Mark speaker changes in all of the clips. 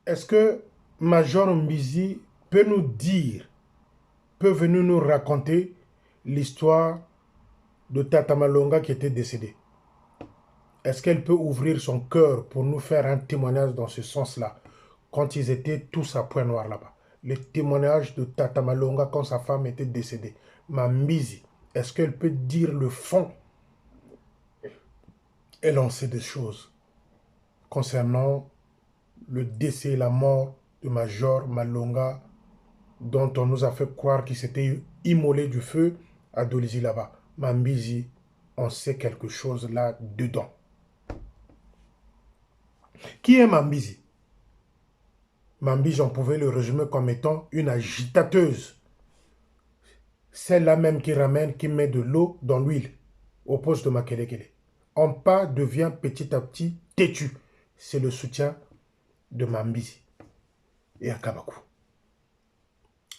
Speaker 1: Est-ce que Major Mbizi peut nous dire, peut venir nous raconter l'histoire de Tata Malonga qui était décédée? Est-ce qu'elle peut ouvrir son cœur pour nous faire un témoignage dans ce sens-là, quand ils étaient tous à Point Noir là-bas? Le témoignage de Tata Malonga quand sa femme était décédée. Mbizi, est-ce qu'elle peut dire le fond? Elle en sait des choses concernant le décès et la mort de Major Malonga, dont on nous a fait croire qu'il s'était immolé du feu à Dolisie là-bas. Mbizi, on sait quelque chose là-dedans. Qui est Mbizi? Mbizi, on pouvait le résumer comme étant une agitateuse. Celle-là même qui ramène, qui met de l'eau dans l'huile, au poste de Makelekele. Ampa devient petit à petit têtu. C'est le soutien de Mbizi et Akabakou.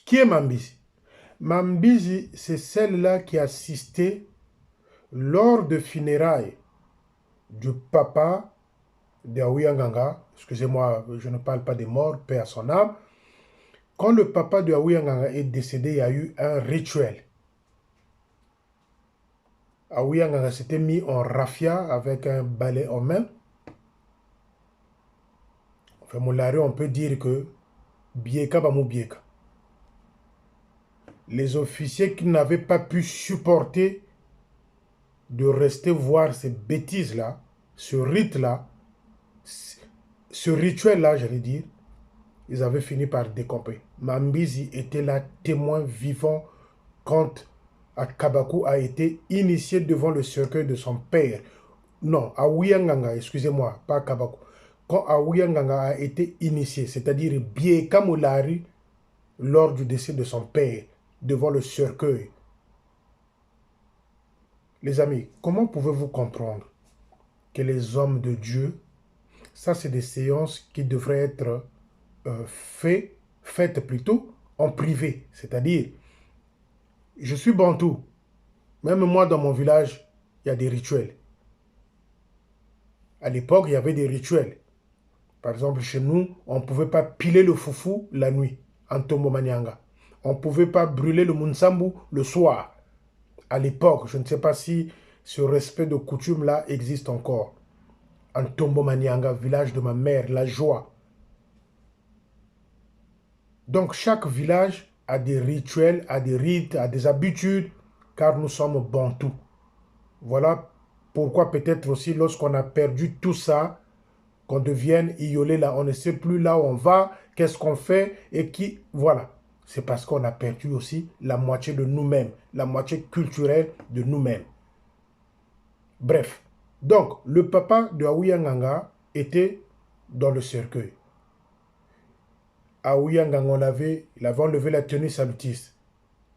Speaker 1: Qui est Mbizi? Mbizi, c'est celle-là qui assistait lors de funérailles du papa de Aouyanganga. Excusez-moi, je ne parle pas des morts, paix à son âme. Quand le papa de Aouyanganga est décédé, il y a eu un rituel. Aouyanganga s'était mis en raffia avec un balai en main. Enfin, Moulari, on peut dire que Bieka Bamou Bieka. Les officiers qui n'avaient pas pu supporter de rester voir ces bêtises-là, ce rite-là, ce rituel-là, j'allais dire, ils avaient fini par décamper. Mbizi était là, témoin vivant, quand Akabakou a été initié devant le cercueil de son père. Non, Aouyanganga, excusez-moi, pas Akabakou. Quand Aouyanganga a été initié, c'est-à-dire Bieka Moulari, lors du décès de son père, devant le cercueil. Les amis, comment pouvez-vous comprendre que les hommes de Dieu, ça c'est des séances qui devraient être faites plutôt en privé. C'est-à-dire, je suis bantou. Même moi, dans mon village, il y a des rituels. À l'époque, il y avait des rituels. Par exemple, chez nous, on ne pouvait pas piler le foufou la nuit, en Tombo Manianga. On ne pouvait pas brûler le Munsambu le soir. À l'époque, je ne sais pas si ce respect de coutume-là existe encore. En Tombo Manianga, village de ma mère, la joie. Donc, chaque village a des rituels, a des rites, a des habitudes, car nous sommes bantous. Voilà pourquoi peut-être aussi, lorsqu'on a perdu tout ça, qu'on devienne iolé là, on ne sait plus là où on va, qu'est-ce qu'on fait et qui... Voilà. C'est parce qu'on a perdu aussi la moitié de nous-mêmes, la moitié culturelle de nous-mêmes. Bref. Donc, le papa de Aouyanganga était dans le cercueil. Aouyanganga, il avait enlevé la tenue salutiste.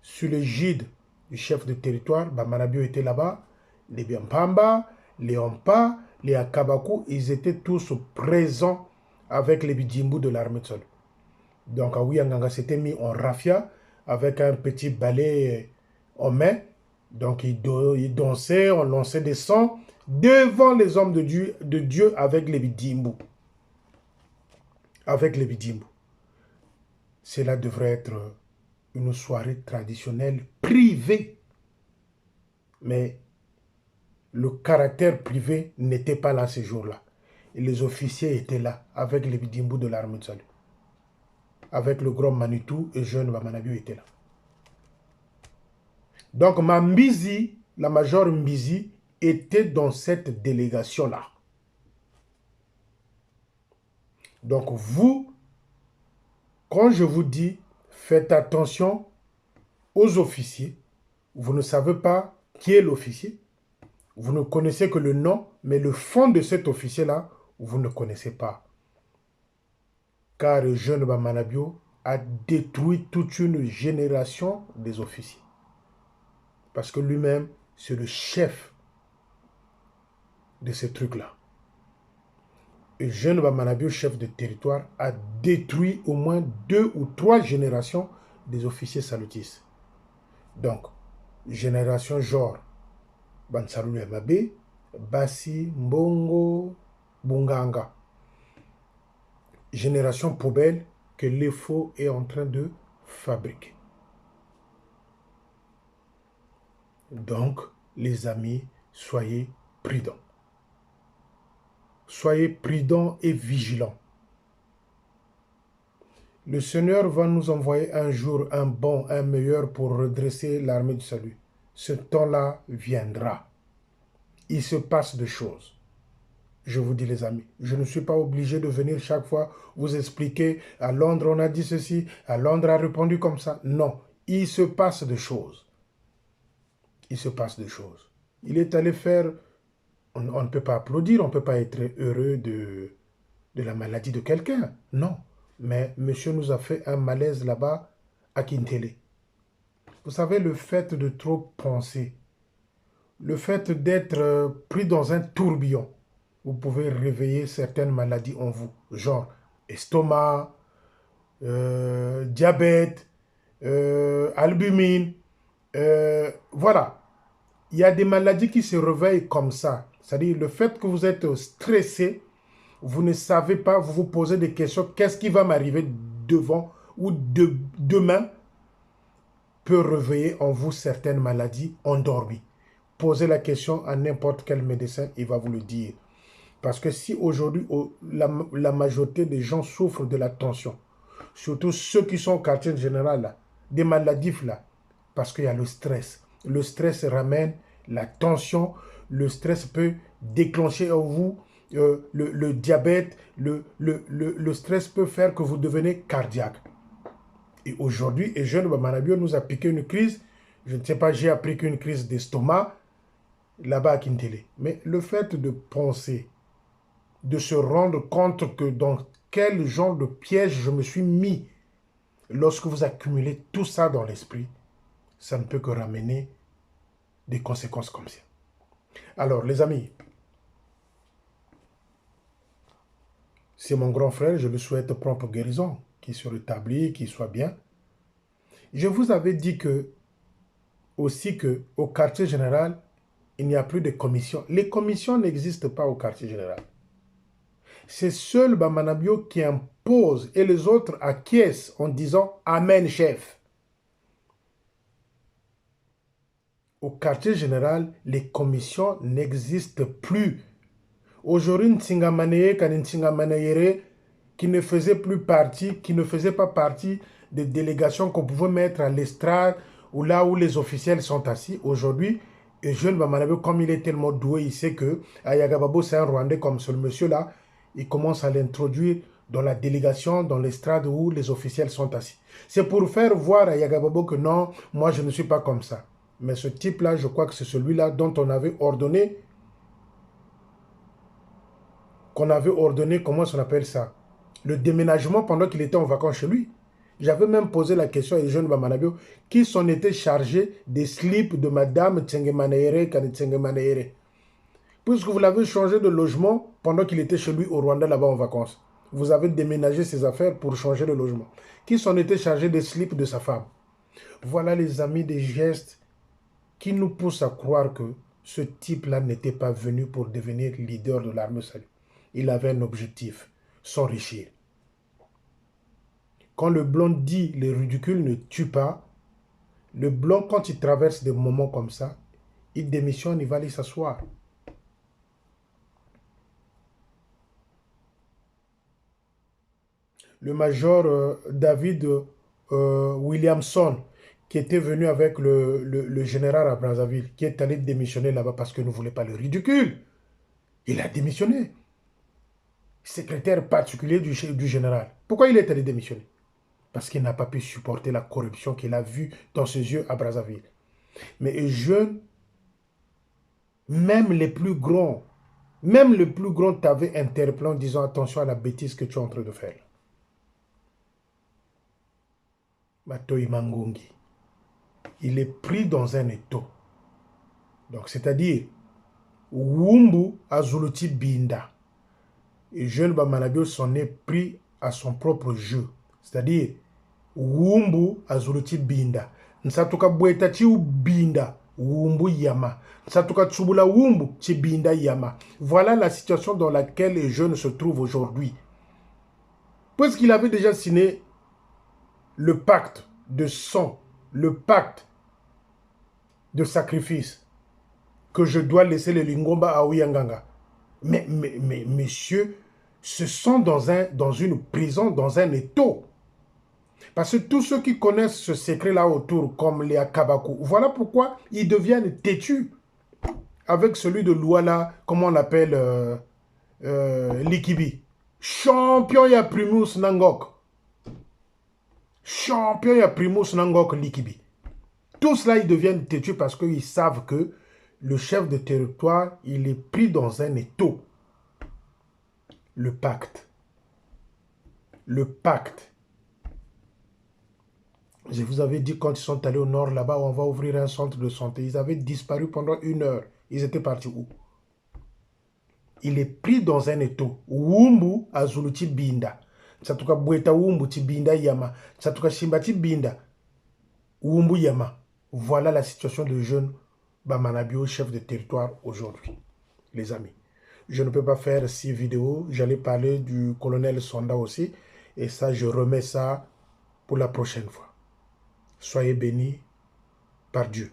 Speaker 1: Sous l'égide du chef de territoire, Bamanabio était là-bas, les Biampamba, les Ompa, les Akabakou, ils étaient tous présents avec les Bidjimbu de l'armée de sol. Donc Aouyanganga s'était mis en raffia avec un petit balai en main. Donc il dansait, on lançait des sons devant les hommes de Dieu avec les Bidjimbu. Avec les Bidjimbu. Cela devrait être une soirée traditionnelle privée. Mais le caractère privé n'était pas là ces jours-là. Et les officiers étaient là, avec les Bidjimbu de l'armée de salut. Avec le grand Manitou et jeune Bamanabio était là. Donc Mbizi, la major Mbizi, était dans cette délégation-là. Donc vous, quand je vous dis, faites attention aux officiers, vous ne savez pas qui est l'officier, vous ne connaissez que le nom, mais le fond de cet officier-là, vous ne connaissez pas. Car le jeune Bamanabio a détruit toute une génération des officiers. Parce que lui-même, c'est le chef de ces trucs-là. Le jeune Bamanabio, chef de territoire, a détruit au moins 2 ou 3 générations des officiers salutistes. Donc, génération genre Bansalou Mabe, Bassi, Mbongo, Bunganga. génération poubelle que l'EFO est en train de fabriquer. Donc, les amis, soyez prudents. Soyez prudents et vigilants. Le Seigneur va nous envoyer un jour un bon, un meilleur pour redresser l'armée du salut. Ce temps-là viendra. Il se passe des choses. Je vous dis les amis, je ne suis pas obligé de venir chaque fois vous expliquer à Londres on a dit ceci, à Londres a répondu comme ça. Non, il se passe des choses. Il se passe des choses. Il est allé faire, on ne peut pas applaudir, on ne peut pas être heureux de la maladie de quelqu'un. Non, mais monsieur nous a fait un malaise là-bas à Kintele. Vous savez, le fait de trop penser, le fait d'être pris dans un tourbillon, vous pouvez réveiller certaines maladies en vous, genre estomac, diabète, albumine. Voilà. Il y a des maladies qui se réveillent comme ça. C'est-à-dire le fait que vous êtes stressé, vous ne savez pas, vous vous posez des questions, qu'est-ce qui va m'arriver devant ou demain peut réveiller en vous certaines maladies endormies. Posez la question à n'importe quel médecin, il va vous le dire. Parce que si aujourd'hui, la majorité des gens souffrent de la tension, surtout ceux qui sont au quartier général, là, des maladifs, là, parce qu'il y a le stress. Le stress ramène la tension, le stress peut déclencher en vous le diabète, le stress peut faire que vous devenez cardiaque. Et aujourd'hui, Eugène Bamanabio nous a piqué une crise, je ne sais pas, j'ai appris qu'une crise d'estomac, là-bas à Kintele. Mais le fait de penser, de se rendre compte que dans quel genre de piège je me suis mis, lorsque vous accumulez tout ça dans l'esprit, ça ne peut que ramener des conséquences comme ça. Alors, les amis, c'est mon grand frère, je lui souhaite propre guérison, qu'il se rétablisse, qu'il soit bien. Je vous avais dit que, aussi qu'au quartier général, il n'y a plus de commissions. Les commissions n'existent pas au quartier général. C'est seul Bamanabio qui impose et les autres acquiescent en disant « Amen, chef ». Au quartier général, les commissions n'existent plus. Aujourd'hui, Ntingamaneye, Ntingamaneyere, qui ne faisait plus partie, qui ne faisait pas partie des délégations qu'on pouvait mettre à l'estrade ou là où les officiels sont assis. Aujourd'hui, et jeune Bamanabio, comme il est tellement doué, il sait que Ayagababo, c'est un Rwandais comme ce monsieur-là, il commence à l'introduire dans la délégation, dans l'estrade où les officiels sont assis. C'est pour faire voir à Yagababo que non, moi je ne suis pas comme ça. Mais ce type-là, je crois que c'est celui-là dont on avait ordonné, comment on appelle ça? Le déménagement pendant qu'il était en vacances chez lui. J'avais même posé la question à jeune Bamanabio qui s'en était chargé des slips de madame Tsengemaneyere Kanetsengemaneyere. Puisque vous l'avez changé de logement pendant qu'il était chez lui au Rwanda là-bas en vacances. Vous avez déménagé ses affaires pour changer de logement. Qui s'en était chargé des slips de sa femme. Voilà les amis des gestes qui nous poussent à croire que ce type-là n'était pas venu pour devenir leader de l'armée salut. Il avait un objectif, s'enrichir. Quand le blanc dit « le ridicule ne tue pas », le blanc, quand il traverse des moments comme ça, il démissionne, il va aller s'asseoir. Le major David Williamson, qui était venu avec le général à Brazzaville, qui est allé démissionner là-bas parce qu'il ne voulait pas le ridicule. Il a démissionné. Secrétaire particulier du général. Pourquoi il est allé démissionner? Parce qu'il n'a pas pu supporter la corruption qu'il a vue dans ses yeux à Brazzaville. Mais les jeunes, même les plus grands t'avaient interpellé en disant attention à la bêtise que tu es en train de faire. Matoi Mangongi. Il est pris dans un étau. Donc, c'est-à-dire, Wumbu Azuluti Binda. Et jeune Bamanabio s'en est pris à son propre jeu. C'est-à-dire, Wumbu Azuluti Binda. Nsatuka Bweta Chi Binda. Wumbu Yama. Nsatuka Tsubula Wumbu Chi Binda Yama. Voilà la situation dans laquelle les jeunes se trouvent aujourd'hui. Puisqu'il avait déjà signé le pacte de sang, le pacte de sacrifice, que je dois laisser les Lingomba à Ouyanganga. Mais messieurs, ce sont dans une prison, dans un étau. Parce que tous ceux qui connaissent ce secret-là autour, comme les Akabakou, voilà pourquoi ils deviennent têtus. Avec celui de Luala, comment on l'appelle, Likibi. Champion, il y a Primus Nangok. Champion, il y a Primus Nangok, Likibi. Tous là, ils deviennent têtus parce qu'ils savent que le chef de territoire, il est pris dans un étau. Le pacte. Le pacte. Je vous avais dit quand ils sont allés au nord, là-bas, où on va ouvrir un centre de santé. Ils avaient disparu pendant 1 heure. Ils étaient partis où? Il est pris dans un étau. Wumbu azuluti binda. Tsatuka bweta wumbu ti binda yama. Tsatuka shimbati binda. Wumbu yama. Voilà la situation de jeune Bamanabio, chef de territoire aujourd'hui. Les amis. Je ne peux pas faire 6 vidéos. J'allais parler du colonel Sonda aussi. Et ça, je remets ça pour la prochaine fois. Soyez bénis par Dieu.